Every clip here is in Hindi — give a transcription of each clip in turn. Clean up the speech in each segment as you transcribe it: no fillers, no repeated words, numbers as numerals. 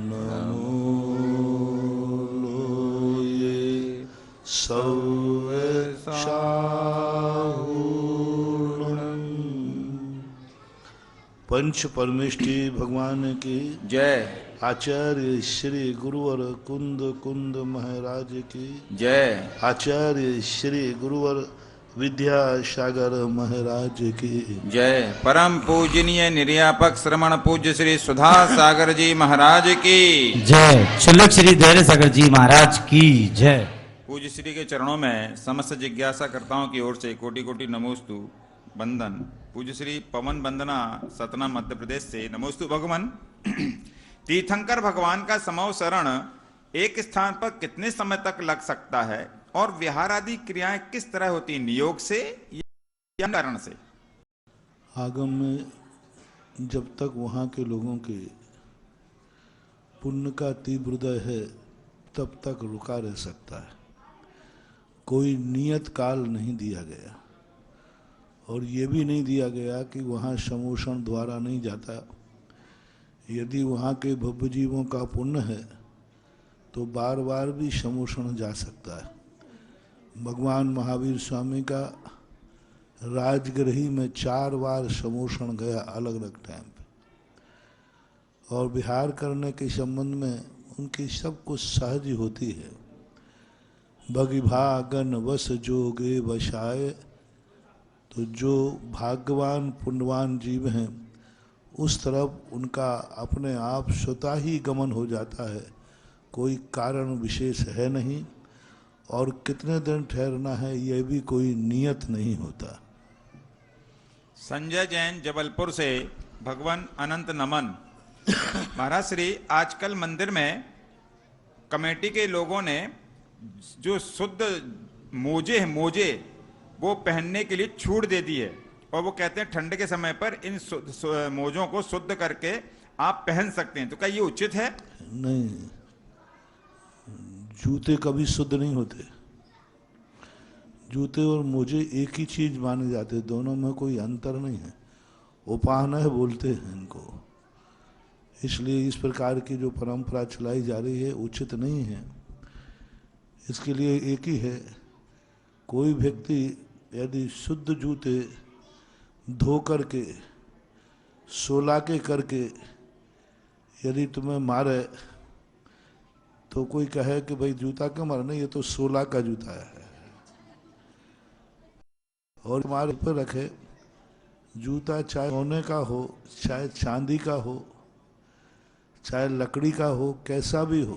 नमो लोये सौवेक्षाहूणम्। पंच परमेष्टि भगवान की जय। आचार्य श्री गुरुवर कुंद कुंद महाराज की जय। आचार्य श्री गुरुवर विद्यासागर महाराज की जय। परम पूजनीय निर्यापक श्रमण पूज्य श्री सुधा सागर जी महाराज की जय। चुलक श्री धैर्य सागर जी महाराज की जय। पूज्य श्री के चरणों में समस्त जिज्ञासा कर्ताओं की ओर से कोटि कोटि नमोस्तु बंदन। पूज्य श्री पवन वंदना सतना मध्य प्रदेश से नमोस्तु भगवान। तीर्थंकर भगवान का समव शरण एक स्थान पर कितने समय तक लग सकता है और विहार आदि क्रियाएं किस तरह होती, नियोग से या कारण से? आगम में जब तक वहाँ के लोगों के पुण्य का तीव्र हृदय है तब तक रुका रह सकता है। कोई नियत काल नहीं दिया गया और ये भी नहीं दिया गया कि वहाँ समोषण द्वारा नहीं जाता। यदि वहाँ के भव्य जीवों का पुण्य है तो बार बार भी समोषण जा सकता है। भगवान महावीर स्वामी का राजगृही में 4 बार समोषण गया अलग अलग टाइम पे, और विहार करने के संबंध में उनकी सब कुछ सहज होती है। भगिभागन वस जोगे वशाए, तो जो भाग्यवान पुण्यवान जीव हैं उस तरफ उनका अपने आप स्वतः ही गमन हो जाता है। कोई कारण विशेष है नहीं और कितने दिन ठहरना है यह भी कोई नियत नहीं होता। संजय जैन जबलपुर से भगवान अनंत नमन। महाराज श्री आजकल मंदिर में कमेटी के लोगों ने जो शुद्ध मोजे वो पहनने के लिए छूट दे दी है और वो कहते हैं ठंड के समय पर इन मोजों को शुद्ध करके आप पहन सकते हैं, तो क्या ये उचित है? नहीं, जूते कभी शुद्ध नहीं होते। जूते और मोजे एक ही चीज माने जाते, दोनों में कोई अंतर नहीं है। उपाहन है बोलते हैं इनको। इसलिए इस प्रकार की जो परंपरा चलाई जा रही है उचित नहीं है। इसके लिए एक ही है, कोई व्यक्ति यदि शुद्ध जूते धो करके सोला के करके यदि तुम्हें मारे तो कोई कहे कि भाई जूता क्यों मारना, ये तो सोला का जूता है। और तुम्हारे पर रखे जूता चाहे सोने का हो, चाहे चांदी का हो, चाहे लकड़ी का हो, कैसा भी हो,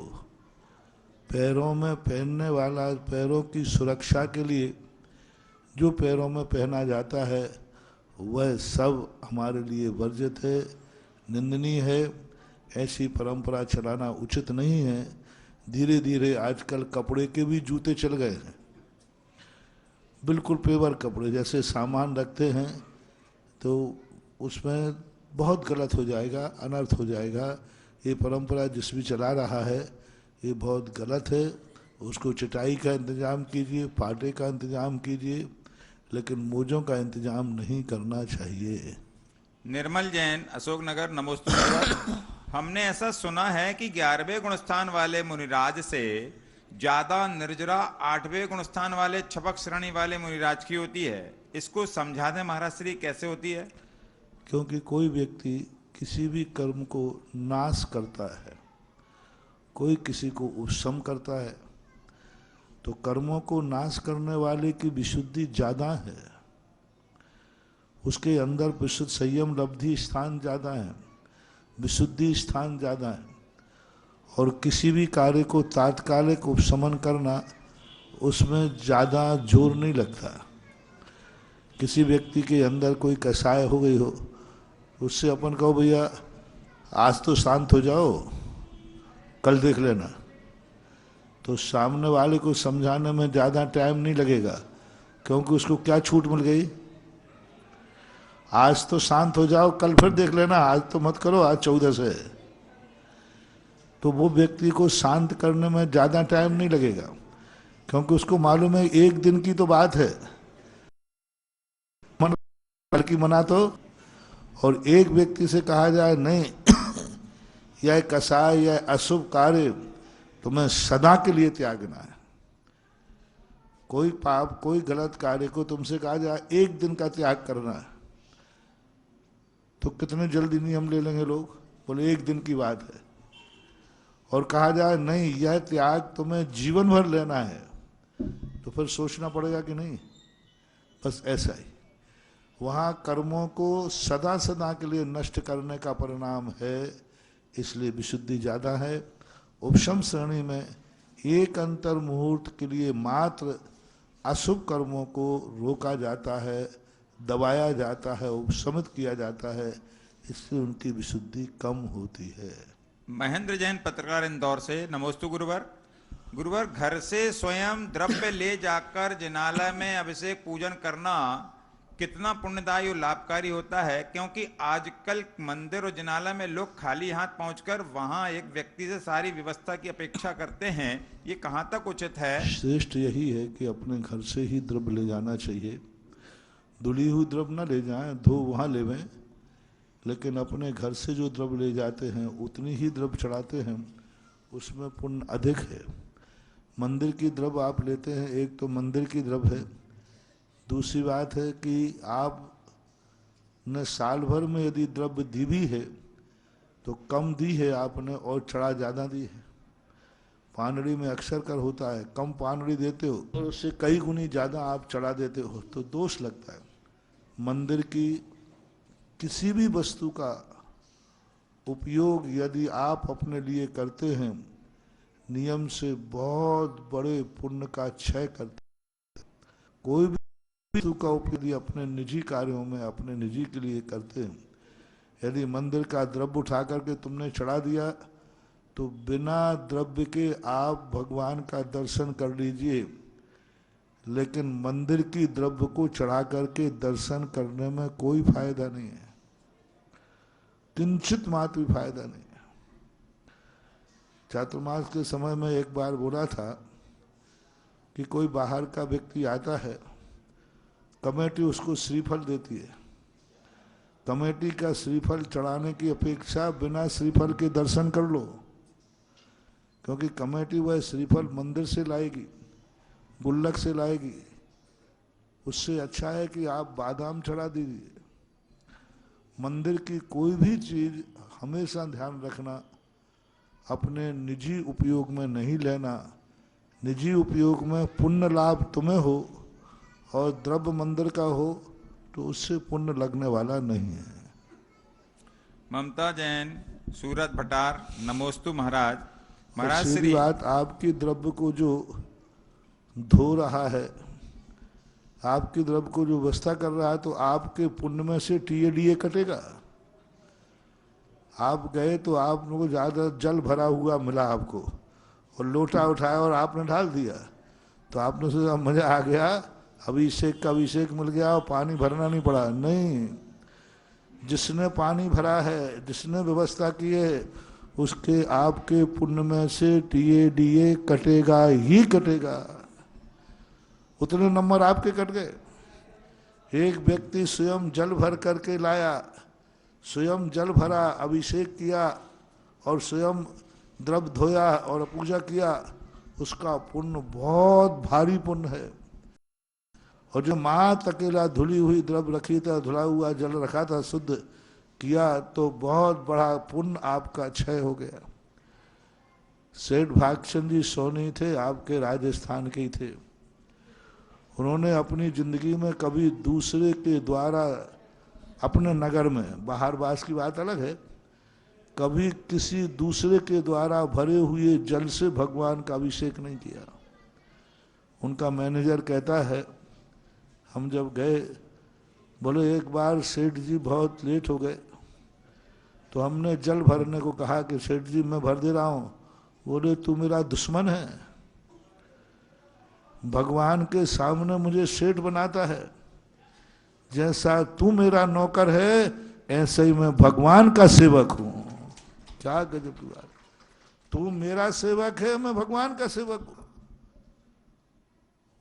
पैरों में पहनने वाला पैरों की सुरक्षा के लिए जो पैरों में पहना जाता है वह सब हमारे लिए वर्जित है, निंदनीय है। ऐसी परंपरा चलाना उचित नहीं है। धीरे धीरे आजकल कपड़े के भी जूते चल गए हैं, बिल्कुल पेवर कपड़े, जैसे सामान रखते हैं तो उसमें बहुत गलत हो जाएगा, अनर्थ हो जाएगा। ये परंपरा जिस भी चला रहा है ये बहुत गलत है। उसको चटाई का इंतजाम कीजिए, पाटे का इंतजाम कीजिए, लेकिन मोजों का इंतजाम नहीं करना चाहिए। निर्मल जैन अशोकनगर नमोस्तु। हमने ऐसा सुना है कि 11वें गुणस्थान वाले मुनिराज से ज्यादा निर्जरा 8वें गुणस्थान वाले छपक श्रेणी वाले मुनिराज की होती है। इसको समझा दें महाराज श्री, कैसे होती है? क्योंकि कोई व्यक्ति किसी भी कर्म को नाश करता है, कोई किसी को उपशम करता है, तो कर्मों को नाश करने वाले की विशुद्धि ज्यादा है, उसके अंदर विशुद्ध संयम लब्धि स्थान ज्यादा है, विशुद्धि स्थान ज्यादा है। और किसी भी कार्य को तात्कालिक उपशमन करना उसमें ज़्यादा जोर नहीं लगता। किसी व्यक्ति के अंदर कोई कसाय हो गई हो, उससे अपन कहो भैया आज तो शांत हो जाओ, कल देख लेना, तो सामने वाले को समझाने में ज़्यादा टाइम नहीं लगेगा, क्योंकि उसको क्या छूट मिल गई, आज तो शांत हो जाओ, कल फिर देख लेना, आज तो मत करो, आज 14 से। तो वो व्यक्ति को शांत करने में ज़्यादा टाइम नहीं लगेगा, क्योंकि उसको मालूम है एक दिन की तो बात है, मन की मना तो और एक व्यक्ति से कहा जाए नहीं यह कसाय यह अशुभ कार्य तुम्हें सदा के लिए त्यागना है, कोई पाप कोई गलत कार्य को तुमसे कहा जाए एक दिन का त्याग करना है, तो कितने जल्दी नियम ले लेंगे लोग, बोले एक दिन की बात है। और कहा जाए नहीं यह त्याग तुम्हें जीवन भर लेना है, तो फिर सोचना पड़ेगा कि नहीं। बस ऐसा ही वहाँ कर्मों को सदा सदा के लिए नष्ट करने का परिणाम है, इसलिए विशुद्धि ज़्यादा है। उपशम श्रेणी में एक अंतर मुहूर्त के लिए मात्र अशुभ कर्मों को रोका जाता है, दबाया जाता है, उपशमित किया जाता है, इससे उनकी विशुद्धि कम होती है। महेंद्र जैन पत्रकार इंदौर से। नमोस्तु गुरुवर। गुरुवर, घर से स्वयं द्रव्य ले जाकर जिनालय में अभिषेक पूजन करना कितना पुण्यदायी और लाभकारी होता है, क्योंकि आजकल मंदिर और जिनालय में लोग खाली हाथ पहुंचकर वहां एक व्यक्ति से सारी व्यवस्था की अपेक्षा करते हैं, ये कहां तक उचित है? श्रेष्ठ यही है कि अपने घर से ही द्रव्य ले जाना चाहिए। धुली हुई द्रव्य न ले जाएं, धो वहाँ लेवें, लेकिन अपने घर से जो द्रव्य ले जाते हैं उतनी ही द्रव्य चढ़ाते हैं, उसमें पुण्य अधिक है। मंदिर की द्रव्य आप लेते हैं, एक तो मंदिर की द्रव्य है, दूसरी बात है कि आप ने साल भर में यदि द्रव्य दी भी है तो कम दी है आपने और चढ़ा ज़्यादा दी है। पानड़ी में अक्सर कर होता है, कम पानड़ी देते हो और उससे कई गुनी ज़्यादा आप चढ़ा देते हो तो दोष लगता है। मंदिर की किसी भी वस्तु का उपयोग यदि आप अपने लिए करते हैं, नियम से बहुत बड़े पुण्य का क्षय करते हैं। कोई भी वस्तु का उपयोग यदि अपने निजी कार्यों में अपने निजी के लिए करते हैं, यदि मंदिर का द्रव्य उठा करके तुमने चढ़ा दिया तो बिना द्रव्य के आप भगवान का दर्शन कर लीजिए, लेकिन मंदिर की द्रव्य को चढ़ा करके दर्शन करने में कोई फायदा नहीं है, किंचित मात्र भी फायदा नहीं है। चातुर्मास के समय में एक बार बोला था कि कोई बाहर का व्यक्ति आता है, कमेटी उसको श्रीफल देती है, कमेटी का श्रीफल चढ़ाने की अपेक्षा बिना श्रीफल के दर्शन कर लो, क्योंकि कमेटी वह श्रीफल मंदिर से लाएगी, गुल्लक से लाएगी, उससे अच्छा है कि आप बादाम चढ़ा दीजिए। मंदिर की कोई भी चीज हमेशा ध्यान रखना, अपने निजी उपयोग में नहीं लेना। निजी उपयोग में पुण्य लाभ तुम्हें हो और द्रव्य मंदिर का हो तो उससे पुण्य लगने वाला नहीं है। ममता जैन, सूरत भटार। नमोस्तु महाराज। महाराज सीधी श्री बात, आपकी द्रव्य को जो धो रहा है, आपकी द्रव्य को जो व्यवस्था कर रहा है, तो आपके पुण्य में से टीएडीए कटेगा। आप गए तो आप लोगों को ज़्यादा जल भरा हुआ मिला आपको और लोटा उठाया और आपने ढाल दिया, तो आपने सोचा मजा आ गया, अभिषेक का अभिषेक मिल गया और पानी भरना नहीं पड़ा। नहीं, जिसने पानी भरा है, जिसने व्यवस्था की है, उसके आपके पुण्य में से टीएडीए कटेगा ही कटेगा। उतने नंबर आपके कट गए। एक व्यक्ति स्वयं जल भर करके लाया, स्वयं जल भरा, अभिषेक किया और स्वयं द्रव्य धोया और पूजा किया, उसका पुण्य बहुत भारी पुण्य है। और जो मात अकेला धुली हुई द्रव्य रखी था, धुला हुआ जल रखा था, शुद्ध किया, तो बहुत बड़ा पुण्य आपका क्षय हो गया। सेठ भागचंद जी सोनी थे, आपके राजस्थान के ही थे। उन्होंने अपनी जिंदगी में कभी दूसरे के द्वारा, अपने नगर में, बाहर बास की बात अलग है, कभी किसी दूसरे के द्वारा भरे हुए जल से भगवान का अभिषेक नहीं किया। उनका मैनेजर कहता है, हम जब गए, बोले एक बार सेठ जी बहुत लेट हो गए, तो हमने जल भरने को कहा कि सेठ जी मैं भर दे रहा हूँ। बोले तू मेरा दुश्मन है, भगवान के सामने मुझे सेठ बनाता है, जैसा तू मेरा नौकर है ऐसे ही मैं भगवान का सेवक हूं। क्या गजब की बात, तू मेरा सेवक है, मैं भगवान का सेवक हूं।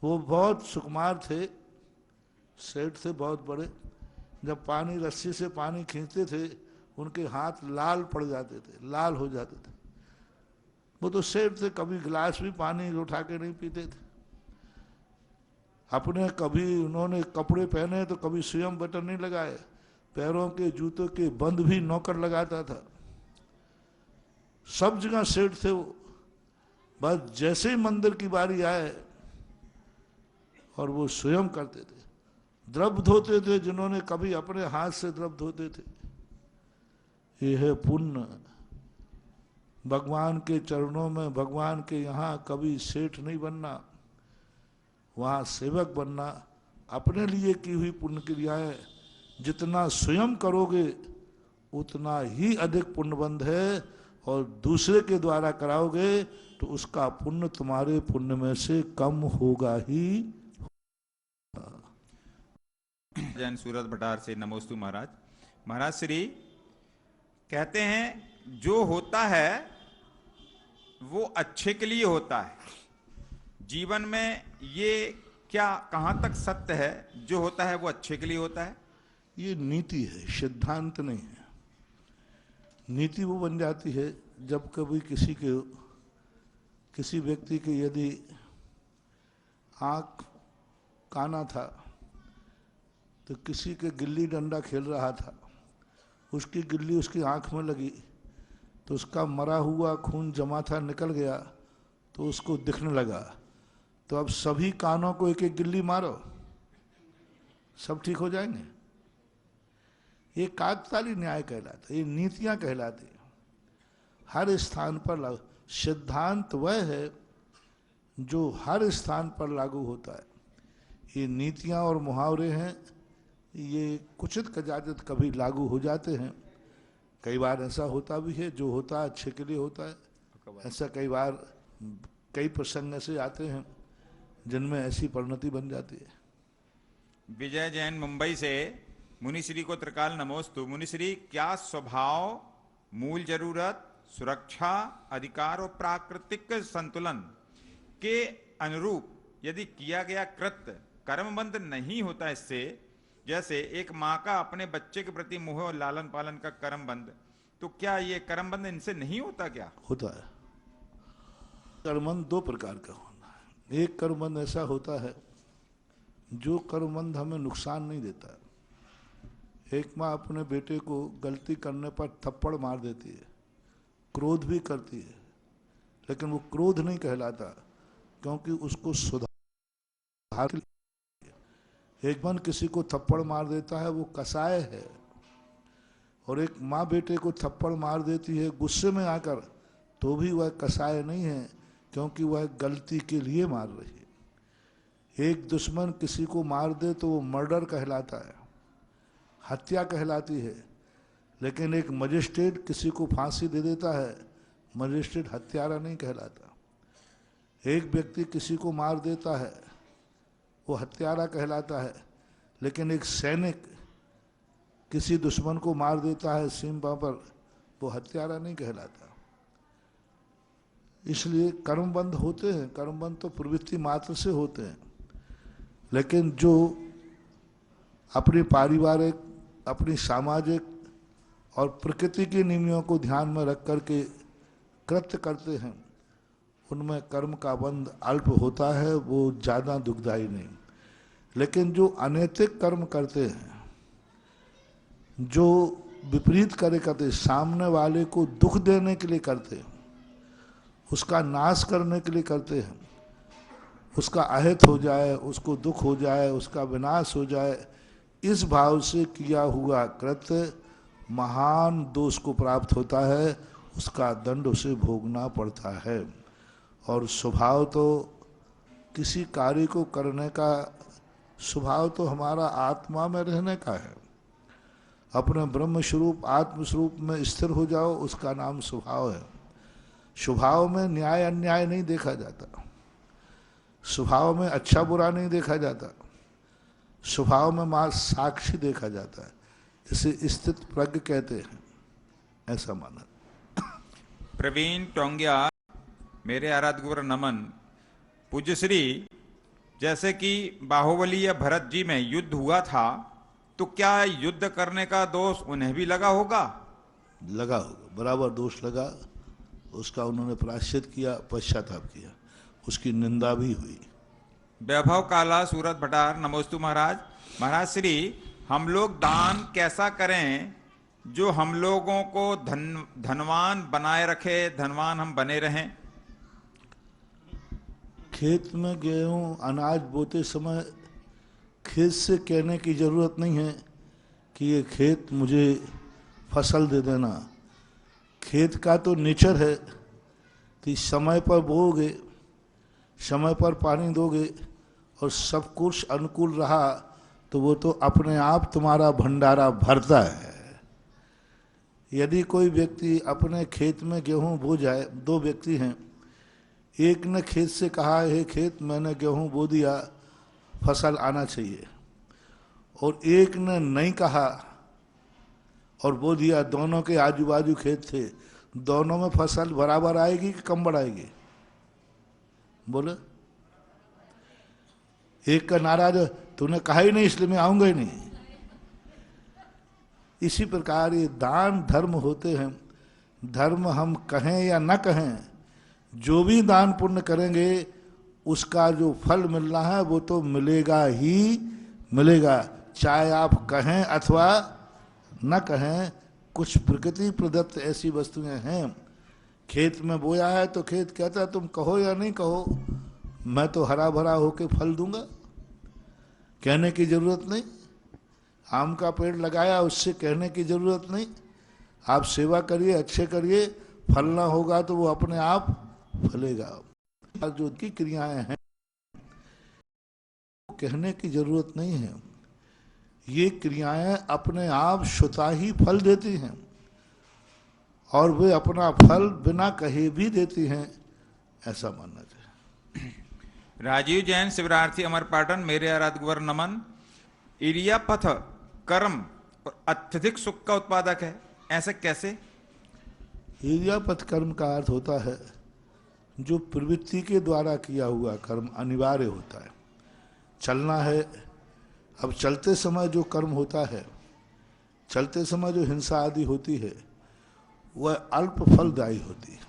वो बहुत सुकुमार थे, सेठ थे बहुत बड़े, जब पानी रस्सी से पानी खींचते थे उनके हाथ लाल पड़ जाते थे, लाल हो जाते थे। वो तो सेठ थे, कभी गिलास भी पानी उठा के नहीं पीते थे। अपने कभी उन्होंने कपड़े पहने तो कभी स्वयं बटन नहीं लगाए, पैरों के जूतों के बंद भी नौकर लगाता था। सब जगह सेठ थे वो। बस जैसे ही मंदिर की बारी आए और वो स्वयं करते थे, द्रव धोते थे, जिन्होंने कभी अपने हाथ से द्रव धोते थे। ये है पुण्य। भगवान के चरणों में, भगवान के यहाँ कभी सेठ नहीं बनना, वहाँ सेवक बनना। अपने लिए की हुई पुण्य क्रियाएं जितना स्वयं करोगे उतना ही अधिक पुण्यबंध है, और दूसरे के द्वारा कराओगे तो उसका पुण्य तुम्हारे पुण्य में से कम होगा ही। जैन सूरत भटार से नमोस्तु महाराज। महाराज श्री कहते हैं जो होता है वो अच्छे के लिए होता है। जीवन में ये क्या कहां तक सत्य है? जो होता है वो अच्छे के लिए होता है। ये नीति है, सिद्धांत नहीं है। नीति वो बन जाती है जब कभी किसी व्यक्ति के यदि आँख काना था तो किसी के गिल्ली डंडा खेल रहा था, उसकी गिल्ली उसकी आँख में लगी तो उसका मरा हुआ खून जमा था निकल गया तो उसको दिखने लगा। तो अब सभी कानों को एक एक गिल्ली मारो, सब ठीक हो जाएंगे। ये काकताली न्याय कहलाता है, ये नीतियां कहलाती हैं। हर स्थान पर लागू सिद्धांत वह है जो हर स्थान पर लागू होता है। ये नीतियां और मुहावरे हैं, ये कुचित कजाचित कभी लागू हो जाते हैं। कई बार ऐसा होता भी है जो होता है अच्छे के लिए होता है। ऐसा कई बार कई प्रसंग ऐसे आते हैं जिनमें ऐसी परिणति बन जाती है। विजय जैन मुंबई से मुनिश्री को त्रिकाल नमोस्तु। मुनिश्री, क्या स्वभाव, मूल जरूरत, सुरक्षा, अधिकार और प्राकृतिक संतुलन के अनुरूप यदि किया गया कृत्य कर्मबंध नहीं होता, इससे जैसे एक माँ का अपने बच्चे के प्रति मोह और लालन पालन का कर्मबंध, तो क्या ये कर्मबंध इनसे नहीं होता? क्या होता है? कर्मबंध दो प्रकार का होना है। एक कर्मबंध ऐसा होता है जो कर्मबंध हमें नुकसान नहीं देता। एक माँ अपने बेटे को गलती करने पर थप्पड़ मार देती है, क्रोध भी करती है, लेकिन वो क्रोध नहीं कहलाता क्योंकि उसको सुधार। एक मन किसी को थप्पड़ मार देता है वो कसाय है, और एक माँ बेटे को थप्पड़ मार देती है गुस्से में आकर, तो भी वह कसाय नहीं है क्योंकि वह गलती के लिए मार रही है। एक दुश्मन किसी को मार दे तो वो मर्डर कहलाता है, हत्या कहलाती है। लेकिन एक मजिस्ट्रेट किसी को फांसी दे देता है, मजिस्ट्रेट हत्यारा नहीं कहलाता। एक व्यक्ति किसी को मार देता है वो हत्यारा कहलाता है, लेकिन एक सैनिक किसी दुश्मन को मार देता है सीमा पर, वो हत्यारा नहीं कहलाता। इसलिए कर्मबंध होते हैं, कर्मबंध तो प्रवृत्ति मात्र से होते हैं, लेकिन जो अपनी पारिवारिक, अपनी सामाजिक और प्रकृति के नियमों को ध्यान में रख करके कृत्य करते हैं उनमें कर्म का बंध अल्प होता है, वो ज़्यादा दुखदायी नहीं। लेकिन जो अनैतिक कर्म करते हैं, जो विपरीत कार्य करते, सामने वाले को दुख देने के लिए करते हैं, उसका नाश करने के लिए करते हैं, उसका अहित हो जाए, उसको दुख हो जाए, उसका विनाश हो जाए, इस भाव से किया हुआ कृत्य महान दोष को प्राप्त होता है, उसका दंड उसे भोगना पड़ता है। और स्वभाव तो किसी कार्य को करने का स्वभाव तो हमारा आत्मा में रहने का है। अपने ब्रह्म स्वरूप आत्म स्वरूप में स्थिर हो जाओ, उसका नाम स्वभाव है। स्वभाव में न्याय अन्याय नहीं देखा जाता, स्वभाव में अच्छा बुरा नहीं देखा जाता, स्वभाव में मां साक्षी देखा जाता है। इसे स्थित प्रज्ञ कहते हैं, ऐसा माना। प्रवीण टोंगिया, मेरे आराध्य गुरु नमन। पूज्य श्री, जैसे कि बाहुबली या भरत जी में युद्ध हुआ था तो क्या युद्ध करने का दोष उन्हें भी लगा होगा? लगा होगा, बराबर दोष लगा। उसका उन्होंने प्रायश्चित किया, पश्चाताप किया, उसकी निंदा भी हुई। वैभव काला सूरत भटार, नमोस्तु महाराज। महाराज श्री, हम लोग दान कैसा करें जो हम लोगों को धनवान बनाए रखे, धनवान हम बने रहें? खेत में गेहूं अनाज बोते समय खेत से कहने की जरूरत नहीं है कि ये खेत मुझे फसल दे देना। खेत का तो नेचर है कि समय पर बोओगे, समय पर पानी दोगे और सब कुछ अनुकूल रहा तो वो तो अपने आप तुम्हारा भंडारा भरता है। यदि कोई व्यक्ति अपने खेत में गेहूं बो जाए, दो व्यक्ति हैं, एक ने खेत से कहा हे खेत मैंने गेहूं बो दिया, फसल आना चाहिए, और एक ने नहीं कहा और बो दिया, दोनों के आजू बाजू खेत थे, दोनों में फसल बराबर आएगी कि कम बढ़ाएगी? बोले। एक का नाराज, तूने कहा ही नहीं इसलिए मैं आऊंगा ही नहीं। इसी प्रकार ये दान धर्म होते हैं। धर्म हम कहें या न कहें, जो भी दान पुण्य करेंगे उसका जो फल मिलना है वो तो मिलेगा ही मिलेगा, चाहे आप कहें अथवा न कहें। कुछ प्रकृति प्रदत्त ऐसी वस्तुएं हैं, खेत में बोया है तो खेत कहता है तुम कहो या नहीं कहो, मैं तो हरा भरा होके फल दूंगा, कहने की जरूरत नहीं। आम का पेड़ लगाया, उससे कहने की जरूरत नहीं। आप सेवा करिए, अच्छे करिए, फलना होगा तो वो अपने आप फलेगा। जो की क्रियाएं हैं कहने की जरूरत नहीं है, ये क्रियाएं अपने आप स्वतः ही फल देती हैं और वे अपना फल बिना कहे भी देती हैं, ऐसा मानना चाहिए। राजीव जैन, शिवरार्थी, अमर पाटन। मेरे आराध्य गुवर नमन। इरियापथ कर्म और अत्यधिक सुख का उत्पादक है, ऐसे कैसे? इरियापथ कर्म का अर्थ होता है जो प्रवृत्ति के द्वारा किया हुआ कर्म अनिवार्य होता है। चलना है, अब चलते समय जो कर्म होता है, चलते समय जो हिंसा आदि होती है वह अल्प फलदायी होती है।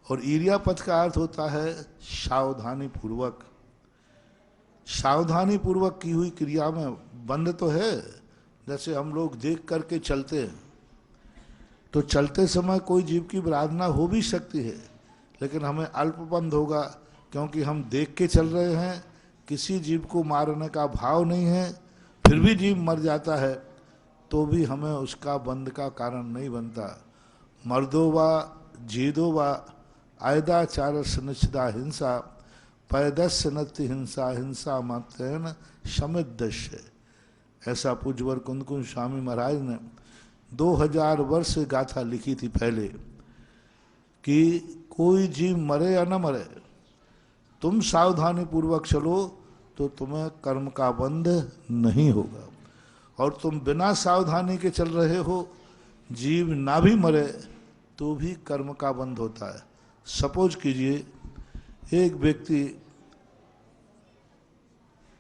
और इरियापथ का अर्थ होता है सावधानी पूर्वक। सावधानी पूर्वक की हुई क्रिया में बंध तो है, जैसे हम लोग देख करके चलते हैं तो चलते समय कोई जीव की आराधना हो भी सकती है, लेकिन हमें अल्पबंध होगा क्योंकि हम देख के चल रहे हैं, किसी जीव को मारने का भाव नहीं है, फिर भी जीव मर जाता है तो भी हमें उसका बंध का कारण नहीं बनता। मर्दो वा जीदो वा आयदाचार सनिचिदा हिंसा पैदस्य नत्य हिंसा हिंसा मात्रेन समिदस्य। ऐसा पूज्यवर कुंदकुंज स्वामी महाराज ने 2000 वर्ष गाथा लिखी थी पहले कि कोई जीव मरे या न मरे, तुम सावधानी पूर्वक चलो तो तुम्हें कर्म का बंध नहीं होगा, और तुम बिना सावधानी के चल रहे हो, जीव ना भी मरे तो भी कर्म का बंध होता है। सपोज कीजिए एक व्यक्ति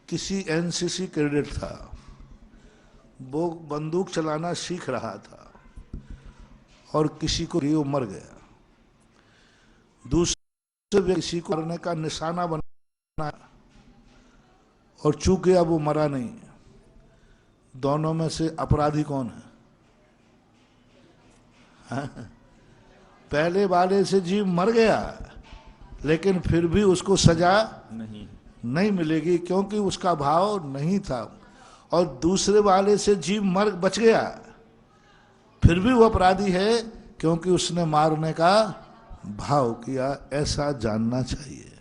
किसी एनसीसी कैडेट था, वो बंदूक चलाना सीख रहा था और किसी को वो मर गया, दूसरे व्यक्ति को मरने का निशाना बना और चूक गया, वो मरा नहीं। दोनों में से अपराधी कौन है? हाँ? पहले वाले से जीव मर गया लेकिन फिर भी उसको सजा नहीं मिलेगी क्योंकि उसका भाव नहीं था, और दूसरे वाले से जीव बच गया, फिर भी वो अपराधी है क्योंकि उसने मारने का भाव किया। ऐसा जानना चाहिए।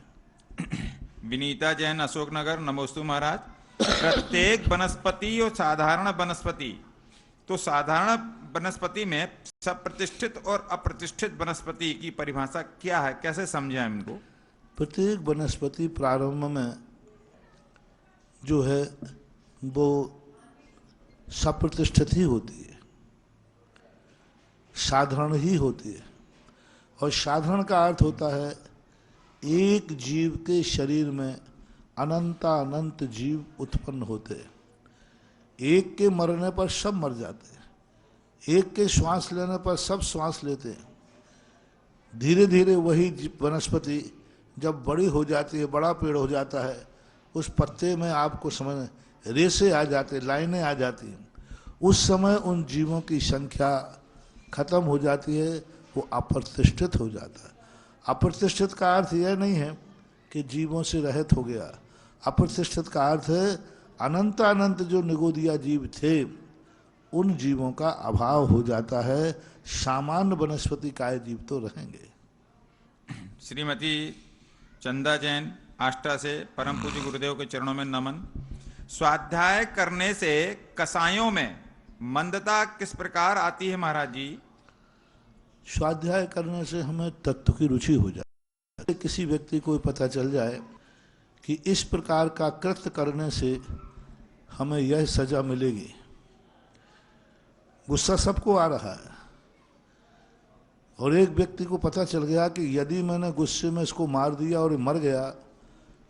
विनीता जैन, अशोकनगर। नमोस्तु महाराज। प्रत्येक वनस्पति और साधारण वनस्पति, तो साधारण वनस्पति में सब प्रतिष्ठित और अप्रतिष्ठित वनस्पति की परिभाषा क्या है, कैसे समझें इनको? प्रत्येक वनस्पति प्रारंभ में जो है वो सप्रतिष्ठित ही होती है, साधारण ही होती है। और साधारण का अर्थ होता है एक जीव के शरीर में अनंत जीव उत्पन्न होते हैं। एक के मरने पर सब मर जाते हैं, एक के श्वास लेने पर सब श्वास लेते हैं। धीरे धीरे वही वनस्पति जब बड़ी हो जाती है, बड़ा पेड़ हो जाता है, उस पत्ते में आपको समझ रेसे आ जाते, लाइनें आ जाती हैं। उस समय उन जीवों की संख्या खत्म हो जाती है, वो अप्रतिष्ठित हो जाता है। अप्रतिष्ठित का अर्थ यह नहीं है कि जीवों से रहित हो गया। अप्रतिष्ठित का अर्थ है अनंत अनंत जो निगोदिया जीव थे उन जीवों का अभाव हो जाता है। सामान्य वनस्पति काय जीव तो रहेंगे। श्रीमती चंदा जैन आष्टा से परम पूज्य गुरुदेव के चरणों में नमन। स्वाध्याय करने से कसायों में मंदता किस प्रकार आती है महाराज जी? स्वाध्याय करने से हमें तत्व की रुचि हो जाती है। किसी व्यक्ति को पता चल जाए कि इस प्रकार का कृत्य करने से हमें यह सजा मिलेगी। गुस्सा सबको आ रहा है और एक व्यक्ति को पता चल गया कि यदि मैंने गुस्से में इसको मार दिया और मर गया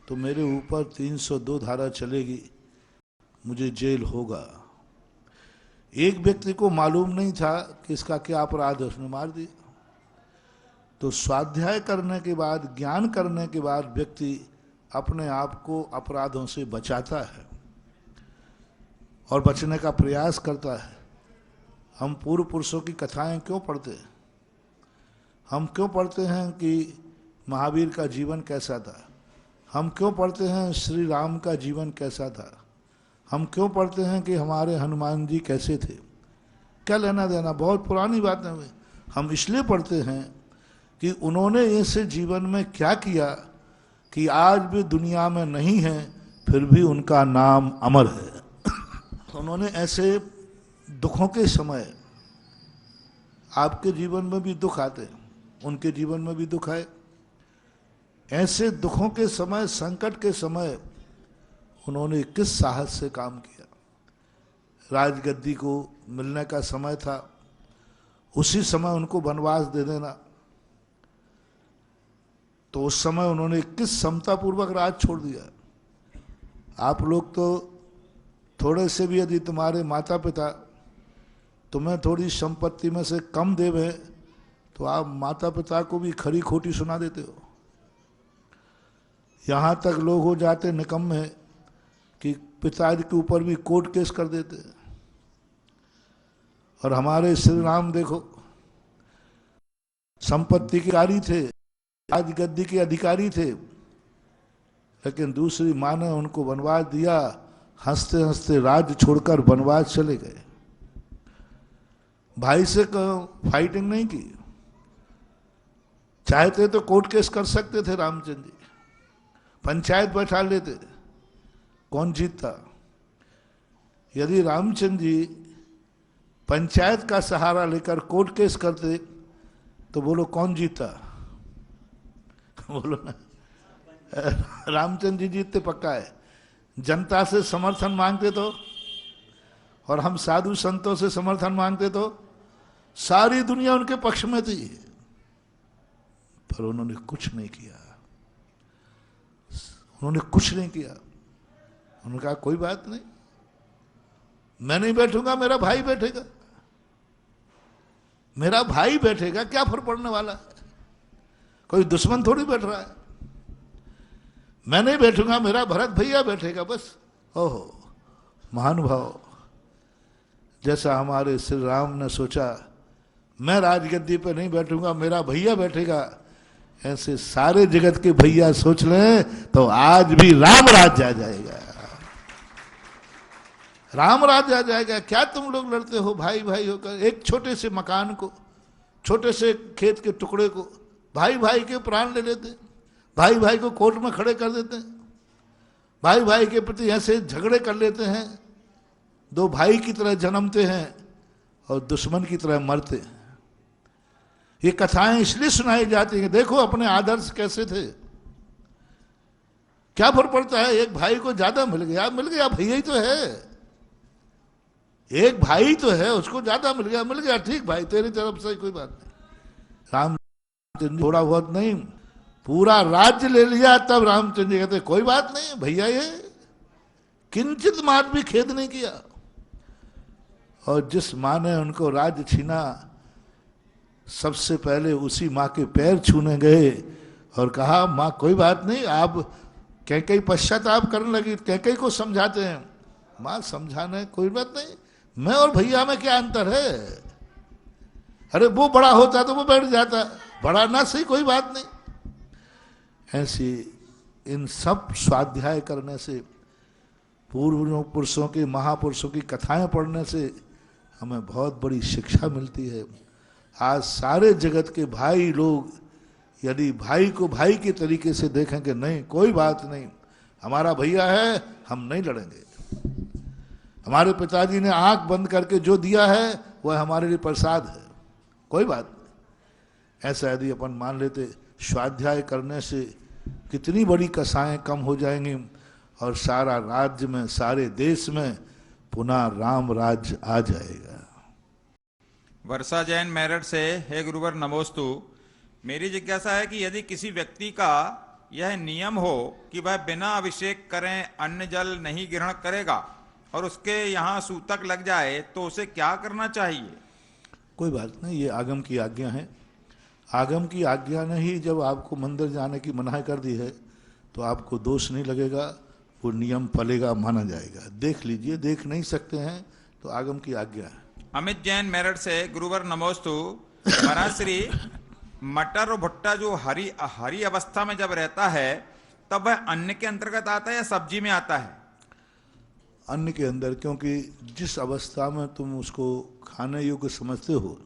तो मेरे ऊपर 302 धारा चलेगी, मुझे जेल होगा। एक व्यक्ति को मालूम नहीं था कि इसका क्या अपराध है, उसने मार दिया। तो स्वाध्याय करने के बाद, ज्ञान करने के बाद व्यक्ति अपने आप को अपराधों से बचाता है और बचने का प्रयास करता है। हम पूर्व पुरुषों की कथाएं क्यों पढ़ते हैं? हम क्यों पढ़ते हैं कि महावीर का जीवन कैसा था? हम क्यों पढ़ते हैं श्री राम का जीवन कैसा था? हम क्यों पढ़ते हैं कि हमारे हनुमान जी कैसे थे? क्या लेना देना, बहुत पुरानी बातें हुई। हम इसलिए पढ़ते हैं कि उन्होंने ऐसे जीवन में क्या किया कि आज भी दुनिया में नहीं है, फिर भी उनका नाम अमर है। उन्होंने ऐसे दुखों के समय, आपके जीवन में भी दुख आते, उनके जीवन में भी दुख आए, ऐसे दुखों के समय, संकट के समय उन्होंने किस साहस से काम किया। राजगद्दी को मिलने का समय था, उसी समय उनको वनवास दे देना, तो उस समय उन्होंने किस समतापूर्वक राज छोड़ दिया। आप लोग तो थोड़े से भी यदि तुम्हारे माता पिता तुम्हें थोड़ी संपत्ति में से कम देवे तो आप माता पिता को भी खरी खोटी सुना देते हो। यहाँ तक लोग हो जाते निकम्मे कि पिताजी के ऊपर भी कोर्ट केस कर देते। और हमारे श्री राम देखो, संपत्ति के अधिकारी थे, राजगद्दी के अधिकारी थे, लेकिन दूसरी माँ ने उनको वनवास दिया। हंसते हंसते राज्य छोड़कर वनवास चले गए। भाई से फाइटिंग नहीं की, चाहते तो कोर्ट केस कर सकते थे रामचंद्र जी, पंचायत बैठा लेते, कौन जीतता? यदि रामचंद्र जी पंचायत का सहारा लेकर कोर्ट केस करते तो बोलो कौन जीतता? बोलो ना, रामचंद्र जी जीतते पक्का है। जनता से समर्थन मांगते तो, और हम साधु संतों से समर्थन मांगते तो सारी दुनिया उनके पक्ष में थी, पर उन्होंने कुछ नहीं किया। उन्होंने कुछ नहीं किया। उन्होंने कहा कोई बात नहीं, मैं नहीं बैठूंगा, मेरा भाई बैठेगा। मेरा भाई बैठेगा, क्या फर्क पड़ने वाला है? कोई दुश्मन थोड़ी बैठ रहा है। मैं नहीं बैठूंगा, मेरा भरत भैया बैठेगा, बस। ओहो, महानुभाव। जैसा हमारे श्री राम ने सोचा मैं राजगद्दी पे नहीं बैठूंगा, मेरा भैया बैठेगा, ऐसे सारे जगत के भैया सोच लें तो आज भी राम राज्य आ जाएगा। राम राज्य आ जाएगा। क्या तुम लोग लड़ते हो भाई भाई होकर? एक छोटे से मकान को, छोटे से खेत के टुकड़े को भाई भाई के प्राण ले लेते, भाई भाई को कोर्ट में खड़े कर देते हैं, भाई भाई के प्रति ऐसे झगड़े कर लेते हैं। दो भाई की तरह जन्मते हैं और दुश्मन की तरह मरते हैं। ये कथाएं इसलिए सुनाई जाती हैं, देखो अपने आदर्श कैसे थे। क्या फर्क पड़ता है, एक भाई को ज्यादा मिल गया, भैया ही तो है, एक भाई तो है, उसको ज्यादा मिल गया, ठीक भाई तेरी तरफ से कोई बात नहीं। रामचंद्र थोड़ा बहुत नहीं, पूरा राज्य ले लिया, तब रामचंद्र कहते कोई बात नहीं भैया, ये किंचित मात्र भी खेद नहीं किया। और जिस माँ ने उनको राज्य छीना, सबसे पहले उसी माँ के पैर छूने गए और कहा माँ कोई बात नहीं, आप कैकेयी पश्चाताप करने लगी, कैकेयी को समझाते हैं। माँ समझाने कोई बात नहीं, मैं और भैया में क्या अंतर है, अरे वो बड़ा होता तो वो बैठ जाता, बड़ा ना सही कोई बात नहीं। ऐसी इन सब स्वाध्याय करने से, पूर्व पुरुषों के, महापुरुषों की कथाएं पढ़ने से हमें बहुत बड़ी शिक्षा मिलती है। आज सारे जगत के भाई लोग यदि भाई को भाई के तरीके से देखें कि नहीं कोई बात नहीं, हमारा भैया है, हम नहीं लड़ेंगे, हमारे पिताजी ने आंख बंद करके जो दिया है वह हमारे लिए प्रसाद है, कोई बात नहीं, ऐसा यदि अपन मान लेते, स्वाध्याय करने से कितनी बड़ी कसाएं कम हो जाएंगी और सारा राज्य में, सारे देश में पुनः राम राज्य आ जाएगा। वर्षा जैन मेरठ से, हे गुरुवर नमोस्तु। मेरी जिज्ञासा है कि यदि किसी व्यक्ति का यह नियम हो कि वह बिना अभिषेक करें अन्न जल नहीं ग्रहण करेगा और उसके यहाँ सूतक लग जाए तो उसे क्या करना चाहिए? कोई बात नहीं, ये आगम की आज्ञा है। आगम की आज्ञा ने ही जब आपको मंदिर जाने की मनाही कर दी है तो आपको दोष नहीं लगेगा, वो नियम फलेगा, माना जाएगा। देख लीजिए, देख नहीं सकते हैं तो आगम की आज्ञा है। अमित जैन मेरठ से, गुरुवर नमोस्तु। महाराज श्री, मटर और भुट्टा जो हरी अवस्था में जब रहता है तब वह अन्न के अंतर्गत आता है या सब्जी में आता है? अन्न के अंदर, क्योंकि जिस अवस्था में तुम उसको खाने योग्य समझते हो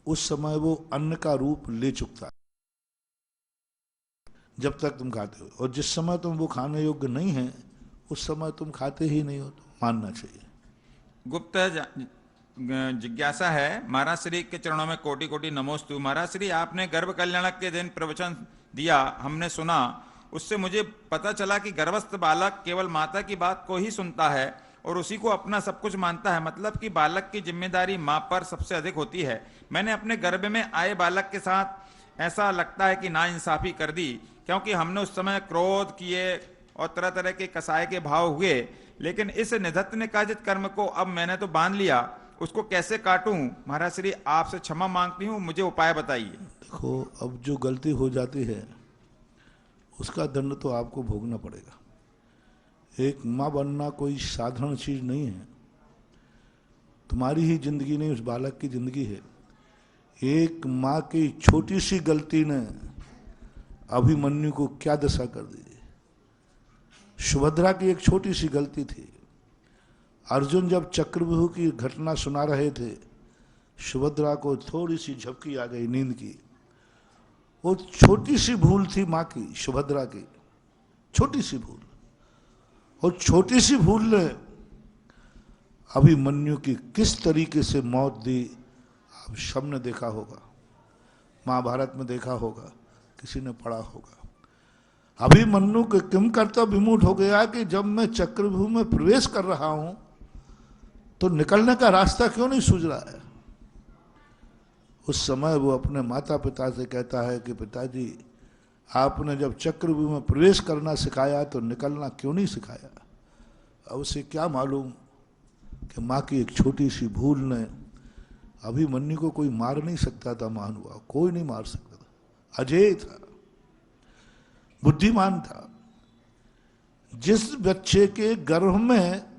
उस समय वो अन्न का रूप ले चुकता है जब तक तुम खाते हो, और जिस समय तुम वो खाने योग्य नहीं है उस समय तुम खाते ही नहीं हो, तो मानना चाहिए। गुप्त जिज्ञासा है, महाराज श्री के चरणों में कोटि कोटि नमोस्तु। महाराज श्री, आपने गर्भ कल्याणक के दिन प्रवचन दिया, हमने सुना, उससे मुझे पता चला कि गर्भस्थ बालक केवल माता की बात को ही सुनता है और उसी को अपना सब कुछ मानता है, मतलब कि बालक की जिम्मेदारी माँ पर सबसे अधिक होती है। मैंने अपने गर्भ में आए बालक के साथ ऐसा लगता है कि नाइंसाफी कर दी, क्योंकि हमने उस समय क्रोध किए और तरह तरह के कसाय के भाव हुए, लेकिन इस निधत्त निकाजित कर्म को अब मैंने तो बांध लिया, उसको कैसे काटूं? महाराज श्री, आपसे क्षमा मांगती हूँ, मुझे उपाय बताइए। देखो, अब जो गलती हो जाती है उसका दंड तो आपको भोगना पड़ेगा। एक माँ बनना कोई साधारण चीज नहीं है, तुम्हारी ही जिंदगी नहीं, उस बालक की जिंदगी है। एक माँ की छोटी सी गलती ने अभिमन्यु को क्या दशा कर दी। सुभद्रा की एक छोटी सी गलती थी। अर्जुन जब चक्रव्यूह की घटना सुना रहे थे, सुभद्रा को थोड़ी सी झपकी आ गई नींद की। वो छोटी सी भूल थी माँ की, सुभद्रा की छोटी सी भूल, और छोटी सी भूल ने अभिमन्यु की किस तरीके से मौत दी, आप सबने देखा होगा, महाभारत में देखा होगा, किसी ने पढ़ा होगा। अभिमन्यु के किम कर्तव्य विमूढ़ हो गया कि जब मैं चक्रव्यूह में प्रवेश कर रहा हूं तो निकलने का रास्ता क्यों नहीं सूझ रहा है। उस समय वो अपने माता पिता से कहता है कि पिताजी, आपने जब चक्रव्यूह में प्रवेश करना सिखाया तो निकलना क्यों नहीं सिखाया। अब उसे क्या मालूम कि माँ की एक छोटी सी भूल ने अभिमन्यु को कोई मार नहीं सकता था, महानुभाव कोई नहीं मार सकता था, अजेय था, बुद्धिमान था। जिस बच्चे के गर्भ में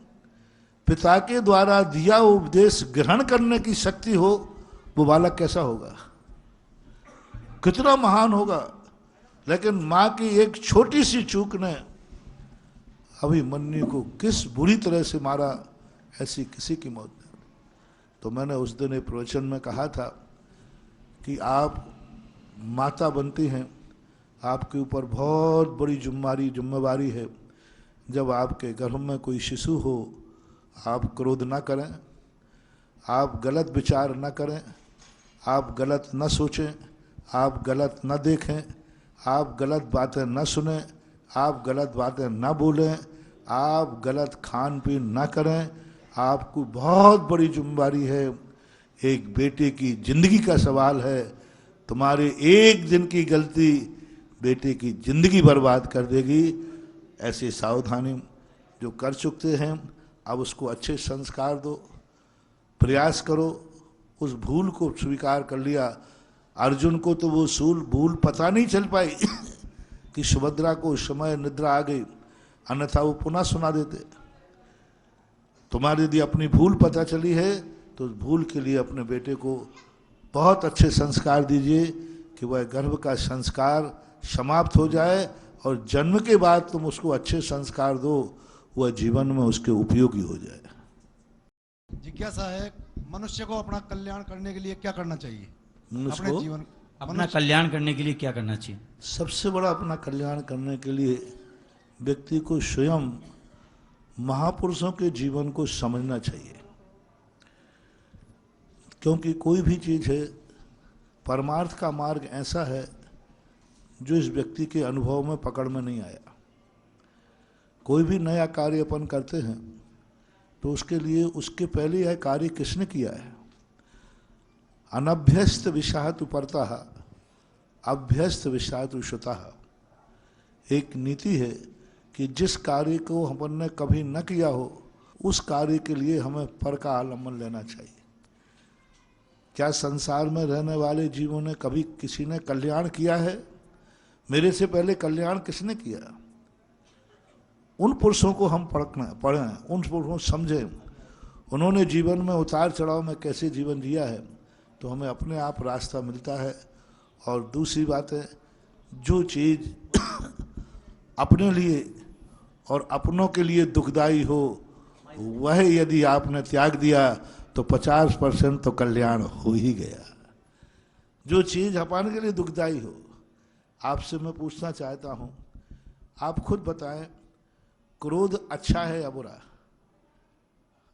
पिता के द्वारा दिया उपदेश ग्रहण करने की शक्ति हो, वो बालक कैसा होगा, कितना महान होगा। लेकिन माँ की एक छोटी सी चूक ने अभिमन्यु को किस बुरी तरह से मारा, ऐसी किसी की मौत नहीं। तो मैंने उस दिन एक प्रवचन में कहा था कि आप माता बनती हैं, आपके ऊपर बहुत बड़ी जिम्मेवारी है। जब आपके गर्भ में कोई शिशु हो, आप क्रोध ना करें, आप गलत विचार ना करें, आप गलत न सोचें, आप गलत न देखें, आप गलत बातें न सुने, आप गलत बातें न बोलें, आप गलत खान पीन ना करें। आपको बहुत बड़ी जिम्मेदारी है, एक बेटे की जिंदगी का सवाल है। तुम्हारे एक दिन की गलती बेटे की जिंदगी बर्बाद कर देगी। ऐसी सावधानी जो कर चुके हैं, अब उसको अच्छे संस्कार दो, प्रयास करो, उस भूल को स्वीकार कर लिया। अर्जुन को तो वो भूल पता नहीं चल पाई कि सुभद्रा को उस समय निद्रा आ गई, अन्यथा वो पुनः सुना देते। तुम्हारी यदि अपनी भूल पता चली है तो उस भूल के लिए अपने बेटे को बहुत अच्छे संस्कार दीजिए कि वह गर्भ का संस्कार समाप्त हो जाए और जन्म के बाद तुम उसको अच्छे संस्कार दो, वह जीवन में उसके उपयोगी हो जाए। जिज्ञासा है, मनुष्य को अपना कल्याण करने के लिए क्या करना चाहिए? मनुष्य अपने को जीवन अपना कल्याण करने के लिए क्या करना चाहिए? सबसे बड़ा अपना कल्याण करने के लिए व्यक्ति को स्वयं महापुरुषों के जीवन को समझना चाहिए। क्योंकि कोई भी चीज़ है, परमार्थ का मार्ग ऐसा है जो इस व्यक्ति के अनुभव में पकड़ में नहीं आया। कोई भी नया कार्य अपन करते हैं तो उसके लिए उसके पहले यह कार्य किसने किया है। अनभ्यस्त विषात उपरतः अभ्यस्त विषात उषतः, एक नीति है कि जिस कार्य को अपन ने कभी न किया हो उस कार्य के लिए हमें पर का आलम्बन लेना चाहिए। क्या संसार में रहने वाले जीवों ने कभी किसी ने कल्याण किया है? मेरे से पहले कल्याण किसने किया? उन पुरुषों को हम पढ़ें, उन पुरुषों को समझें, उन्होंने जीवन में उतार चढ़ाव में कैसे जीवन जिया है, तो हमें अपने आप रास्ता मिलता है। और दूसरी बात है, जो चीज़ अपने लिए और अपनों के लिए दुखदाई हो वह यदि आपने त्याग दिया तो 50% तो कल्याण हो ही गया। जो चीज़ अपन के लिए दुखदाई हो, आपसे मैं पूछना चाहता हूँ, आप खुद बताएं, क्रोध अच्छा है या बुरा?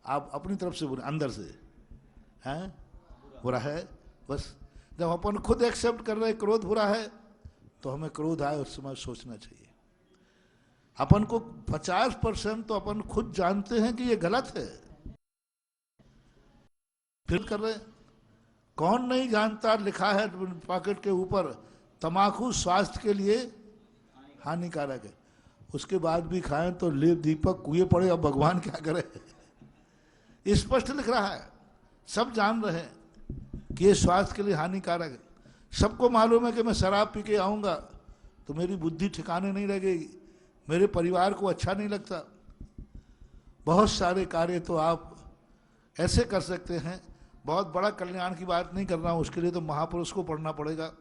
आप अपनी तरफ से बुरा, अंदर से हैं बुरा है। बस जब अपन खुद एक्सेप्ट कर रहे क्रोध बुरा है तो हमें क्रोध आए उस समय सोचना चाहिए। अपन को 50% तो अपन खुद जानते हैं कि ये गलत है, फिर कर रहे। कौन नहीं जानता, लिखा है पॉकेट के ऊपर, तम्बाकू स्वास्थ्य के लिए हानिकारक है, उसके बाद भी खाएं तो लेप दीपक कुएं पड़े, अब भगवान क्या करे। स्पष्ट लिख रहा है, सब जान रहे हैं कि ये स्वास्थ्य के लिए हानिकारक है। सबको मालूम है कि मैं शराब पी के आऊँगा तो मेरी बुद्धि ठिकाने नहीं लगेगी, मेरे परिवार को अच्छा नहीं लगता। बहुत सारे कार्य तो आप ऐसे कर सकते हैं, बहुत बड़ा कल्याण की बात नहीं कर रहा हूँ, उसके लिए तो महापुरुष को पढ़ना पड़ेगा।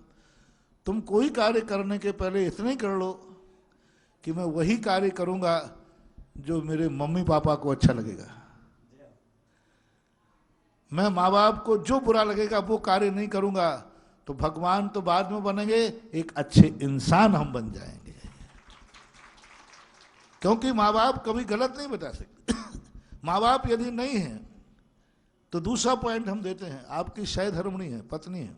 तुम कोई कार्य करने के पहले इतना ही कर लो कि मैं वही कार्य करूँगा जो मेरे मम्मी पापा को अच्छा लगेगा। मैं माँ बाप को जो बुरा लगेगा वो कार्य नहीं करूँगा, तो भगवान तो बाद में बनेंगे, एक अच्छे इंसान हम बन जाएंगे। क्योंकि माँ बाप कभी गलत नहीं बता सकते। माँ बाप यदि नहीं है तो दूसरा पॉइंट हम देते हैं, आपकी सहधर्मिणी है, पत्नी है,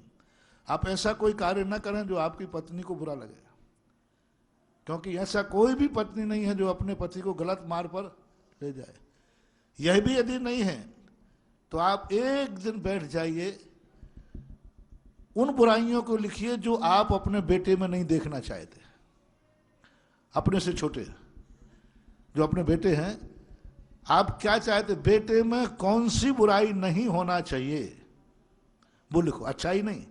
आप ऐसा कोई कार्य न करें जो आपकी पत्नी को बुरा लगे। क्योंकि ऐसा कोई भी पत्नी नहीं है जो अपने पति को गलत मार्ग पर ले जाए। यह भी यदि नहीं है तो आप एक दिन बैठ जाइए, उन बुराइयों को लिखिए जो आप अपने बेटे में नहीं देखना चाहते। अपने से छोटे जो अपने बेटे हैं, आप क्या चाहते, बेटे में कौन सी बुराई नहीं होना चाहिए वो लिखो। अच्छाई नहीं,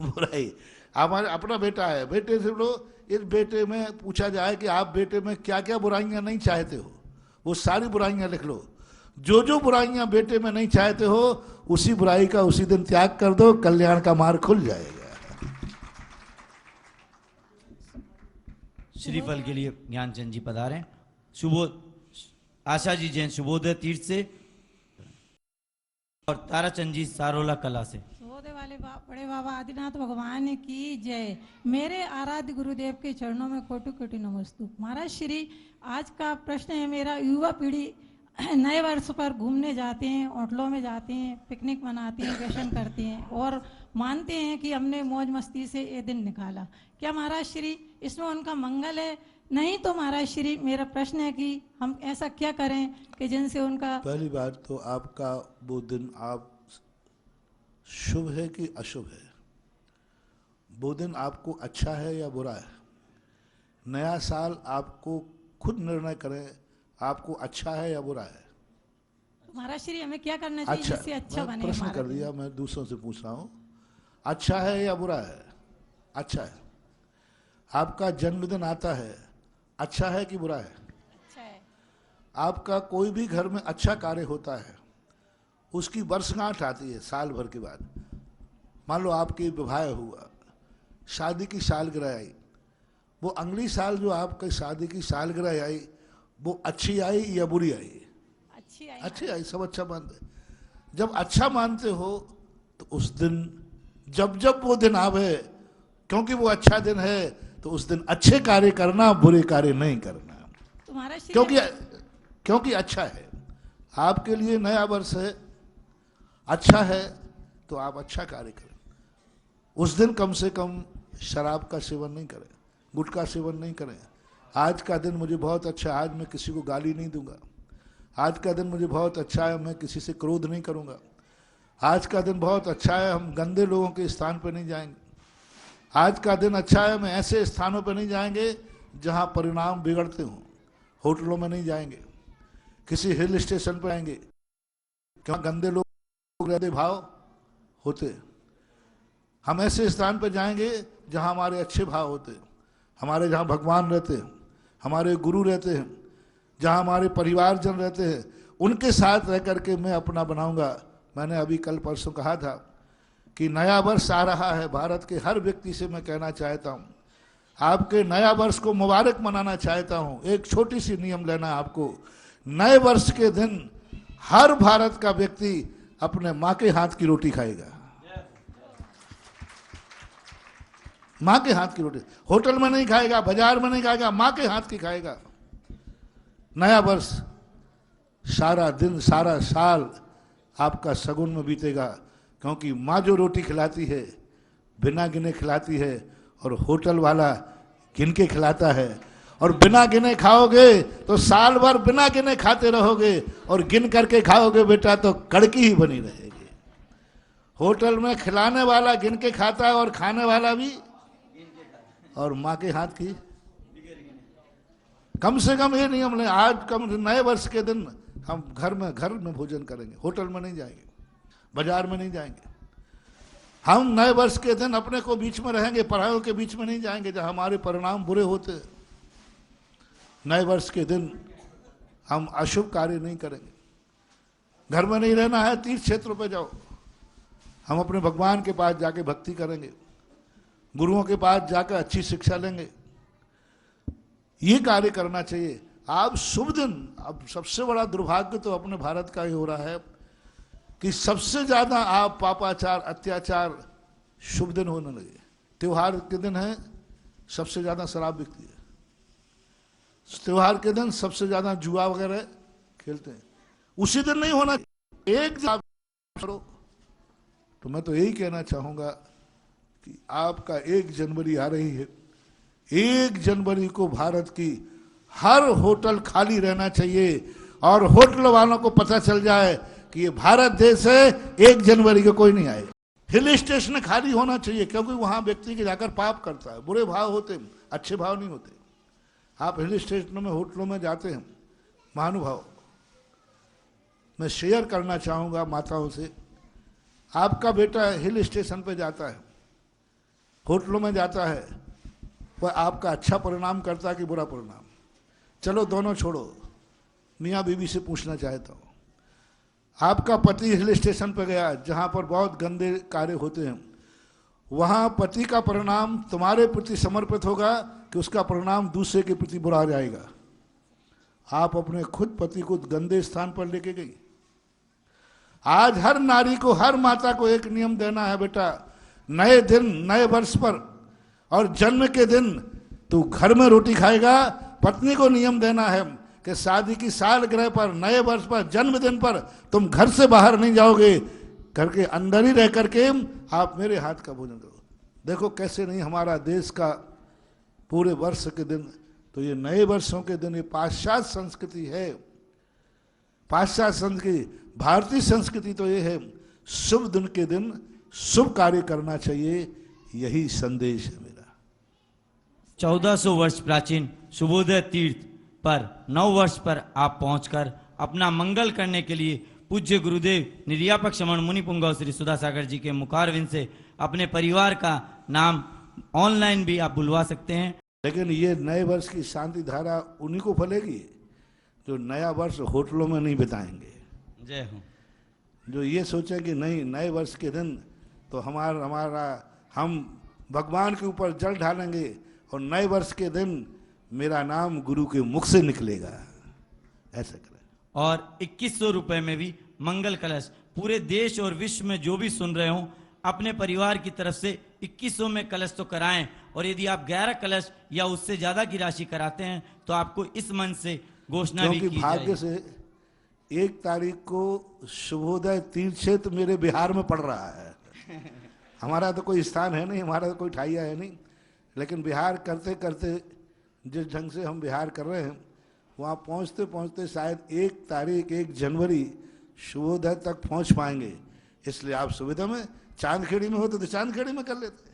बुराई। हमारे अपना बेटा है, बेटे से बोलो, इस बेटे में पूछा जाए कि आप बेटे में क्या क्या बुराइयां नहीं चाहते हो, वो सारी बुराइयां लिख लो। जो जो बुराइयां बेटे में नहीं चाहते हो उसी बुराई का उसी दिन त्याग कर दो, कल्याण का मार्ग खुल जाएगा। श्रीफल के लिए ज्ञानचंद जी पधारें। सुबोध आशा जी जैन सुबोधय तीर्थ से और ताराचंद जी सारोला कला से। सुबोधय वाले बड़े बाबा आदिनाथ भगवान की जय। मेरे आराध्य गुरुदेव के चरणों में कोटि कोटि नमस्तु। महाराज श्री, आज का प्रश्न है मेरा, युवा पीढ़ी नए वर्ष पर घूमने जाते हैं, होटलों में जाते हैं, पिकनिक मनाते हैं, वेकेशन करते हैं और मानते हैं कि हमने मौज मस्ती से ये दिन निकाला। क्या महाराज श्री इसमें उनका मंगल है? नहीं तो महाराज श्री मेरा प्रश्न है कि हम ऐसा क्या करें कि जिनसे उनका। पहली बात तो आपका वो दिन आप शुभ है कि अशुभ है? वो दिन आपको अच्छा है या बुरा है? नया साल आपको खुद निर्णय करें आपको अच्छा है या बुरा है। महाराज श्री हमें क्या करना चाहिए अच्छा, जिससे अच्छा मैं बने प्रश्न हमारा कर दिन? दिया, मैं दूसरों से पूछ रहा हूँ, अच्छा है या बुरा है? अच्छा है। आपका जन्मदिन आता है, अच्छा है कि बुरा है? अच्छा है। आपका कोई भी घर में अच्छा कार्य होता है, उसकी वर्षगांठ आती है साल भर के बाद। मान लो आपकी विवाह हुआ, शादी की सालगिरह आई, वो अगली साल जो आपकी शादी की सालगिरह आई, वो अच्छी आई या बुरी आई? अच्छी आई। अच्छी आई, सब अच्छा मानते। जब अच्छा मानते हो तो उस दिन, जब जब वो दिन आवे, क्योंकि वो अच्छा दिन है, तो उस दिन अच्छे कार्य करना, बुरे कार्य नहीं करना। तो महाराज श्री क्योंकि अच्छा है, आपके लिए नया वर्ष है, अच्छा है, तो आप अच्छा कार्य करें। उस दिन कम से कम शराब का सेवन नहीं करें, गुटखा सेवन नहीं करें। आज का दिन मुझे बहुत अच्छा है, आज मैं किसी को गाली नहीं दूंगा। आज का दिन मुझे बहुत अच्छा है, मैं किसी से क्रोध नहीं करूंगा। आज का दिन बहुत अच्छा है, हम गंदे लोगों के स्थान पर नहीं जाएंगे। आज का दिन अच्छा है, मैं ऐसे स्थानों पर नहीं जाएंगे जहां परिणाम बिगड़ते हों। होटलों में नहीं जाएंगे, किसी हिल स्टेशन पर आएंगे क्यों गंदे लोग रहते भाव होते। हम ऐसे स्थान पर जाएंगे जहां हमारे अच्छे भाव होते, हमारे जहां भगवान रहते हैं, हमारे गुरु रहते हैं, जहां हमारे परिवारजन रहते हैं, उनके साथ रह करके मैं अपना बनाऊंगा। मैंने अभी कल परसों कहा था कि नया वर्ष आ रहा है, भारत के हर व्यक्ति से मैं कहना चाहता हूं, आपके नया वर्ष को मुबारक मनाना चाहता हूं। एक छोटी सी नियम लेना है आपको, नए वर्ष के दिन हर भारत का व्यक्ति अपने माँ के हाथ की रोटी खाएगा। माँ के हाथ की रोटी, होटल में नहीं खाएगा, बाजार में नहीं खाएगा, माँ के हाथ की खाएगा। नया वर्ष सारा दिन, सारा साल आपका सगुन में बीतेगा, क्योंकि माँ जो रोटी खिलाती है बिना गिने खिलाती है, और होटल वाला गिन के खिलाता है। और बिना गिने खाओगे तो साल भर बिना गिने खाते रहोगे, और गिन करके खाओगे बेटा तो कड़की ही बनी रहेगी। होटल में खिलाने वाला गिन के खाता है और खाने वाला भी, और माँ के हाथ की। कम से कम ये नियम लें, आज कम नए वर्ष के दिन हम घर में भोजन करेंगे, होटल में नहीं जाएंगे, बाजार में नहीं जाएंगे। हम नए वर्ष के दिन अपने को बीच में रहेंगे, पढ़ाइयों के बीच में नहीं जाएंगे जहां हमारे परिणाम बुरे होते। नए वर्ष के दिन हम अशुभ कार्य नहीं करेंगे। घर में नहीं रहना है, तीर्थ क्षेत्रों पर जाओ, हम अपने भगवान के पास जाके भक्ति करेंगे, गुरुओं के पास जाकर अच्छी शिक्षा लेंगे। ये कार्य करना चाहिए। आप शुभ दिन, अब सबसे बड़ा दुर्भाग्य तो अपने भारत का ही हो रहा है कि सबसे ज्यादा आप पापाचार, अत्याचार शुभ दिन होने लगे। त्योहार के दिन है सबसे ज्यादा शराब बिकती है, त्योहार के दिन सबसे ज्यादा जुआ वगैरह खेलते हैं। उसी दिन नहीं होना, एक करो। तो मैं तो यही कहना चाहूंगा कि आपका 1 जनवरी आ रही है, 1 जनवरी को भारत की हर होटल खाली रहना चाहिए, और होटल वालों को पता चल जाए कि ये भारत देश है, 1 जनवरी को कोई नहीं आए। हिल स्टेशन खाली होना चाहिए, क्योंकि वहां व्यक्ति के जाकर पाप करता है, बुरे भाव होते हैं, अच्छे भाव नहीं होते। आप हिल स्टेशनों में, होटलों में जाते हैं, महानुभाव, मैं शेयर करना चाहूंगा माताओं से, आपका बेटा हिल स्टेशन पे जाता है, होटलों में जाता है, वह आपका अच्छा परिणाम करता है कि बुरा परिणाम? चलो दोनों छोड़ो, मियाँ बीवी से पूछना चाहता हूँ, आपका पति हिल स्टेशन पर गया जहाँ पर बहुत गंदे कार्य होते हैं, वहाँ पति का परिणाम तुम्हारे प्रति समर्पित होगा कि उसका परिणाम दूसरे के प्रति बुरा जाएगा? आप अपने खुद पति को गंदे स्थान पर लेके गई। आज हर नारी को, हर माता को एक नियम देना है, बेटा नए दिन, नए वर्ष पर और जन्म के दिन तू घर में रोटी खाएगा। पत्नी को नियम देना है कि शादी की सालगिरह पर, नए वर्ष पर, जन्मदिन पर तुम घर से बाहर नहीं जाओगे, घर के अंदर ही रह करके आप मेरे हाथ का भोजन करो। देखो कैसे नहीं हमारा देश का पूरे वर्ष के दिन, तो ये नए वर्षों के दिन, ये पाश्चात्य संस्कृति है, पाश्चात्य संस्कृति। भारतीय संस्कृति तो ये है, शुभ दिन के दिन शुभ कार्य करना चाहिए, यही संदेश है मेरा। 1400 वर्ष प्राचीन सुबोधय तीर्थ पर 9 वर्ष पर आप पहुंचकर अपना मंगल करने के लिए पूज्य गुरुदेव निर्यापक श्रमण मुनि पुंगव श्री सुधा सागर जी के मुखारविंद से अपने परिवार का नाम ऑनलाइन भी आप बुलवा सकते हैं। लेकिन ये नए वर्ष की शांति धारा उन्हीं को फलेगी जो नया वर्ष होटलों में नहीं बिताएंगे। जय हो। जो ये सोचे कि नहीं, नए वर्ष के दिन तो हमारा हम भगवान के ऊपर जल ढालेंगे और नए वर्ष के दिन मेरा नाम गुरु के मुख से निकलेगा, ऐसा करें। और 2100 रुपए में भी मंगल कलश पूरे देश और विश्व में जो भी सुन रहे हो अपने परिवार की तरफ से 2100 में कलश तो कराएं। और यदि आप 11 कलश या उससे ज्यादा की राशि कराते हैं तो आपको इस मंच से घोषणा भी की भाग्य से 1 तारीख को शुभोदय तीर्थ क्षेत्र मेरे बिहार में पड़ रहा है। हमारा तो कोई स्थान है नहीं, हमारा तो कोई ठाइया है नहीं, लेकिन बिहार करते करते जिस ढंग से हम बिहार कर रहे हैं वहाँ पहुँचते पहुँचते शायद 1 तारीख 1 जनवरी शुभोदय तक पहुँच पाएंगे। इसलिए आप सुविधा में चांदखेड़ी में होते तो चांदखेड़ी में कर लेते।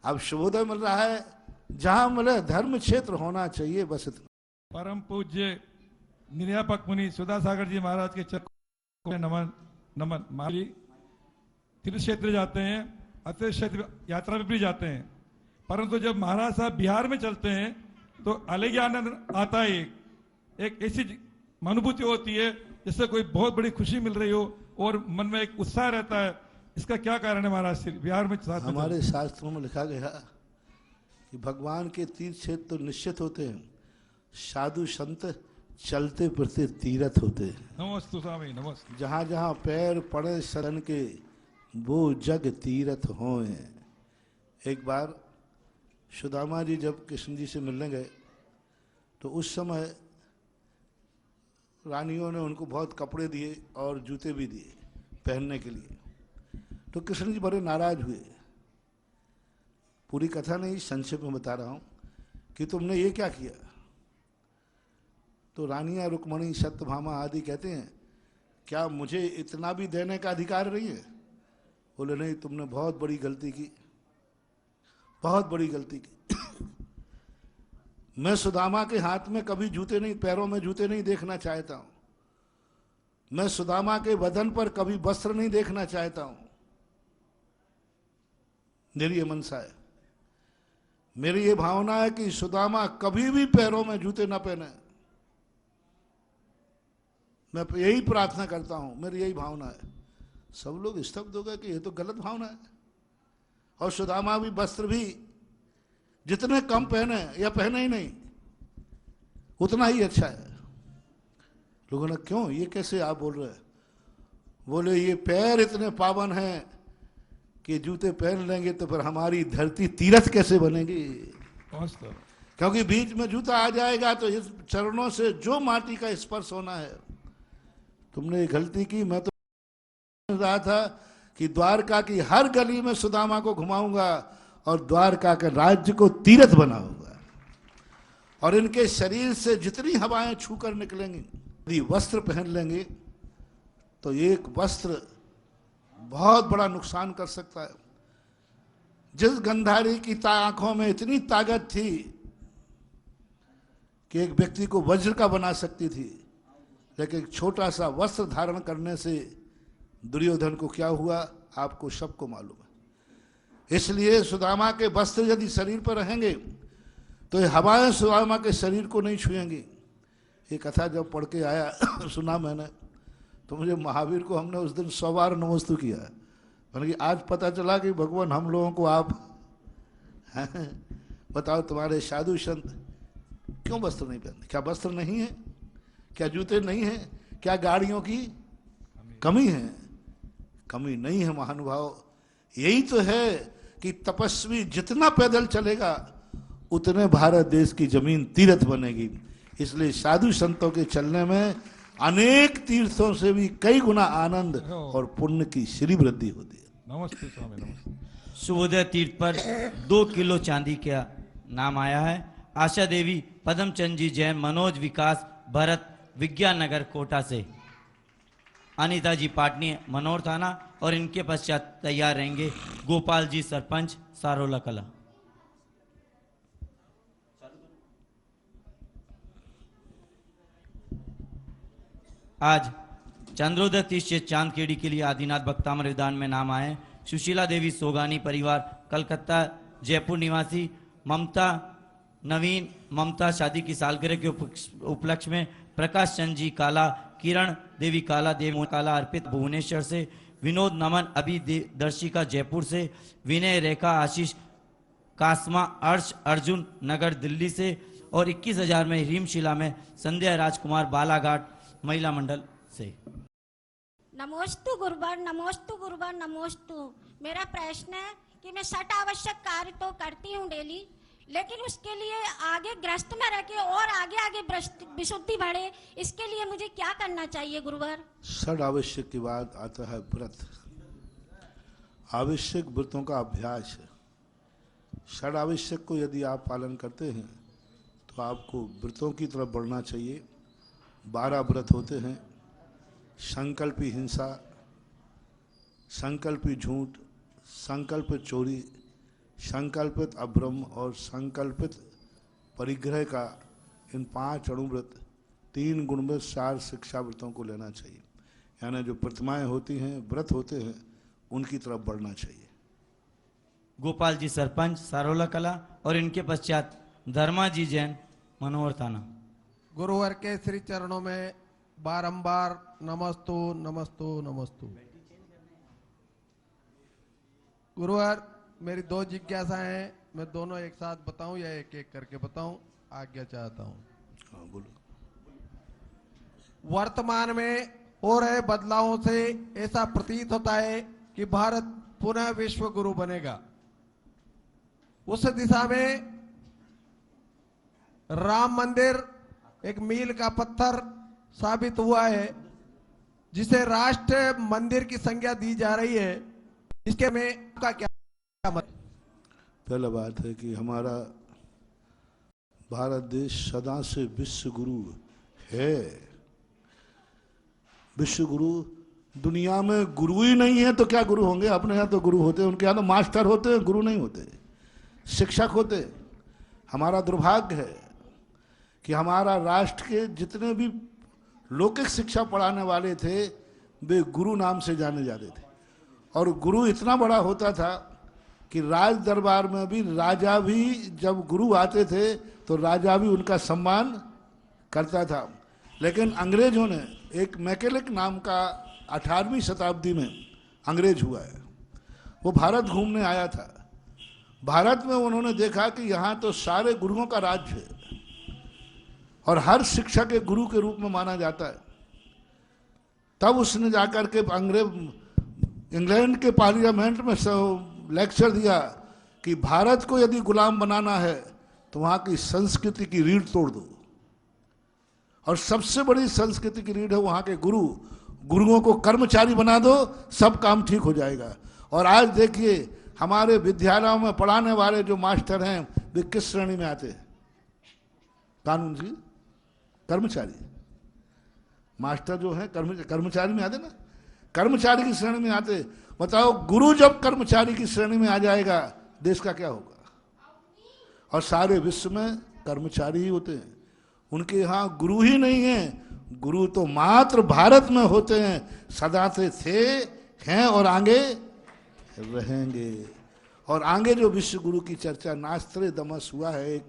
अब शुभोदय मिल रहा है जहाँ मिले, धर्म क्षेत्र होना चाहिए, बस इतना। परम पूज्य निर्यापक मुनि सुधा सागर जी महाराज के चरणों में नमन नमन। माली तीर्थ क्षेत्र जाते हैं, अतिथि क्षेत्र यात्रा में भी जाते हैं, परंतु जब महाराज साहब बिहार में चलते हैं तो अलग ही आनंद आता है। एक ऐसी अनुभूति होती है जिससे कोई बहुत बड़ी खुशी मिल रही हो और मन में एक उत्साह रहता है। इसका क्या कारण है महाराज श्री बिहार में साथ में? हमारे शास्त्रों में लिखा गया कि भगवान के तीर्थ क्षेत्र तो निश्चित होते हैं, साधु संत चलते फिरते तीर्थ होते हैं। नमस्ते स्वामी नमस्ते। जहाँ जहाँ पैर पड़े शरण के वो जग तीर्थ हों। एक बार सुदामा जी जब कृष्ण जी से मिलने गए तो उस समय रानियों ने उनको बहुत कपड़े दिए और जूते भी दिए पहनने के लिए। तो कृष्ण जी बड़े नाराज हुए। पूरी कथा नहीं, संक्षेप में बता रहा हूँ कि तुमने ये क्या किया। तो रानियां रुक्मणी सत्यभामा आदि कहते हैं क्या मुझे इतना भी देने का अधिकार नहीं है? बोले नहीं, तुमने बहुत बड़ी गलती की, बहुत बड़ी गलती की। मैं सुदामा के हाथ में कभी जूते नहीं, पैरों में जूते नहीं देखना चाहता हूं। मैं सुदामा के बदन पर कभी वस्त्र नहीं देखना चाहता हूं। मेरी ये मनसा है, मेरी ये भावना है कि सुदामा कभी भी पैरों में जूते ना पहने। मैं यही प्रार्थना करता हूं, मेरी यही भावना है। सब लोग स्तब्ध हो गए कि ये तो गलत भावना है। और सुदामा भी वस्त्र भी जितने कम पहने या पहने ही नहीं उतना ही अच्छा है। लोगों ने क्यों, ये कैसे आप बोल रहे हैं? बोले ये पैर इतने पावन हैं कि जूते पहन लेंगे तो फिर हमारी धरती तीर्थ कैसे बनेगी? क्योंकि बीच में जूता आ जाएगा तो इस चरणों से जो माटी का स्पर्श होना है। तुमने ये गलती की। मैं तो रहा था कि द्वारका की हर गली में सुदामा को घुमाऊंगा और द्वारका के राज्य को तीर्थ बनाऊंगा। और इनके शरीर से जितनी हवाएं छूकर निकलेंगी, यदि वस्त्र पहन लेंगे तो एक वस्त्र बहुत बड़ा नुकसान कर सकता है। जिस गंधारी की आंखों में इतनी ताकत थी कि एक व्यक्ति को वज्र का बना सकती थी, लेकिन एक छोटा सा वस्त्र धारण करने से दुर्योधन को क्या हुआ आपको सबको मालूम है। इसलिए सुदामा के वस्त्र यदि शरीर पर रहेंगे तो ये हवाएं सुदामा के शरीर को नहीं छुएंगी। ये कथा जब पढ़ के आया सुना मैंने, तो मुझे महावीर को हमने उस दिन 100 बार नमस्तु किया। मैंने कि आज पता चला कि भगवान हम लोगों को आप बताओ तुम्हारे साधु संत क्यों वस्त्र नहीं पहनते? क्या वस्त्र नहीं है? क्या जूते नहीं है? क्या गाड़ियों की कमी है? कमी नहीं है महानुभाव। यही तो है कि तपस्वी जितना पैदल चलेगा उतने भारत देश की जमीन तीर्थ बनेगी। इसलिए साधु संतों के चलने में अनेक तीर्थों से भी कई गुना आनंद और पुण्य की श्री वृद्धि होती है। नमस्ते स्वामी नमस्ते। शुभोदय तीर्थ पर 2 किलो चांदी का नाम आया है। आशा देवी, पदमचंद जी जैन, मनोज विकास, भरत, विज्ञान नगर कोटा से, अनिता जी पाटनी, मनोर थाना, और इनके पश्चात तैयार रहेंगे गोपाल जी सरपंच, सारोला कला। आज चंद्रोदय तीर्थ चांदखेड़ी के लिए आदिनाथ भक्तामृत विधान में नाम आए। सुशीला देवी सोगानी परिवार कलकत्ता जयपुर निवासी। ममता नवीन ममता शादी की सालगिरह के उपलक्ष्य में प्रकाश चंद जी काला, किरण देवी काला, देव काला अर्पित भुवनेश्वर से। विनोद नमन अभी दर्शिका जयपुर से। विनय रेखा आशीष कासमा अर्श अर्जुन नगर दिल्ली से। और 21,000 में रीमशिला में संध्या राजकुमार बालाघाट महिला मंडल से। नमोस्तु गुरुवर, नमोस्तु गुरुवर, नमोस्तु। मेरा प्रश्न है कि मैं 6 आवश्यक कार्य तो करती हूँ डेली, लेकिन उसके लिए आगे ग्रस्त में रह के और आगे आगे विशुद्धि बढ़े, इसके लिए मुझे क्या करना चाहिए गुरुवर? 6 आवश्यक के बाद आता है व्रत। आवश्यक व्रतों का अभ्यास है। 6 आवश्यक को यदि आप पालन करते हैं तो आपको व्रतों की तरफ बढ़ना चाहिए। 12 व्रत होते हैं। संकल्पी हिंसा, संकल्पी झूठ, संकल्पित चोरी, संकल्पित अभ्रम और संकल्पित परिग्रह का, इन 5 अणुव्रत 3 गुणव्रत 4 शिक्षा व्रतों को लेना चाहिए। यानी जो प्रतिमाएं होती हैं, व्रत होते हैं, उनकी तरफ बढ़ना चाहिए। गोपाल जी सरपंच सारोला कला और इनके पश्चात धर्मा जी जैन मनोहर थाना। गुरुवर के श्री चरणों में बारंबार नमस्तु नमस्तु नमस्तु। गुरुवर मेरी 2 जिज्ञासाएं हैं, मैं दोनों एक साथ बताऊं या एक एक करके बताऊं? आज्ञा चाहता हूं। हाँ बोलो। वर्तमान में हो रहे बदलावों से ऐसा प्रतीत होता है कि भारत पुनः विश्व गुरु बनेगा। उस दिशा में राम मंदिर एक मील का पत्थर साबित हुआ है, जिसे राष्ट्र मंदिर की संज्ञा दी जा रही है। इसके में का क्या मत? पहला बात है कि हमारा भारत देश सदा से विश्व गुरु है। विश्व गुरु, दुनिया में गुरु ही नहीं है तो क्या गुरु होंगे? अपने यहाँ तो गुरु होते हैं, उनके यहाँ तो मास्टर होते हैं, गुरु नहीं होते, शिक्षक होते। हमारा दुर्भाग्य है कि हमारा राष्ट्र के जितने भी लौकिक शिक्षा पढ़ाने वाले थे वे गुरु नाम से जाने जाते थे। और गुरु इतना बड़ा होता था कि राज दरबार में भी राजा भी जब गुरु आते थे तो राजा भी उनका सम्मान करता था। लेकिन अंग्रेजों ने, एक मैकेलिक नाम का 18वीं शताब्दी में अंग्रेज हुआ है, वो भारत घूमने आया था। भारत में उन्होंने देखा कि यहाँ तो सारे गुरुओं का राज्य है और हर शिक्षा के गुरु के रूप में माना जाता है। तब उसने जाकर के इंग्लैंड के पार्लियामेंट में लेक्चर दिया कि भारत को यदि गुलाम बनाना है तो वहाँ की संस्कृति की रीढ़ तोड़ दो, और सबसे बड़ी संस्कृति की रीढ़ है वहाँ के गुरु। गुरुओं को कर्मचारी बना दो, सब काम ठीक हो जाएगा। और आज देखिए हमारे विद्यालयों में पढ़ाने वाले जो मास्टर हैं वे किस श्रेणी में आते हैं? कानून की कर्मचारी। मास्टर जो है कर्मचारी में आते ना, कर्मचारी की श्रेणी में आते। बताओ, गुरु जब कर्मचारी की श्रेणी में आ जाएगा देश का क्या होगा? और सारे विश्व में कर्मचारी ही होते हैं, उनके यहाँ गुरु ही नहीं है। गुरु तो मात्र भारत में होते हैं, सदा से थे, हैं और आगे रहेंगे। और आगे जो विश्व गुरु की चर्चा नास्त्रेदमस हुआ है, एक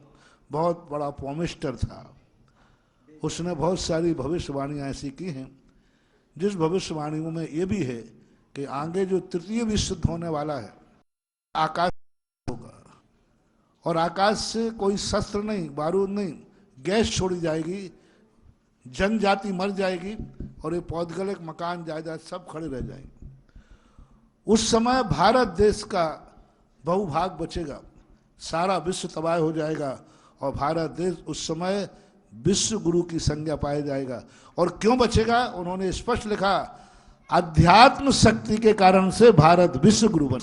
बहुत बड़ा पॉमिस्टर था, उसने बहुत सारी भविष्यवाणियां ऐसी की हैं जिस भविष्यवाणियों में ये भी है कि आगे जो तृतीय विश्व युद्ध होने वाला है आकाश होगा, और आकाश से कोई शस्त्र नहीं, बारूद नहीं, गैस छोड़ी जाएगी, जनजाति मर जाएगी और ये पौधगलिक मकान जायदाद सब खड़े रह जाएंगे। उस समय भारत देश का बहुभाग बचेगा, सारा विश्व तबाह हो जाएगा और भारत देश उस समय विश्व गुरु की संज्ञा पाया जाएगा। और क्यों बचेगा? उन्होंने स्पष्ट लिखा, अध्यात्म शक्ति के कारण से भारत विश्व गुरु बन।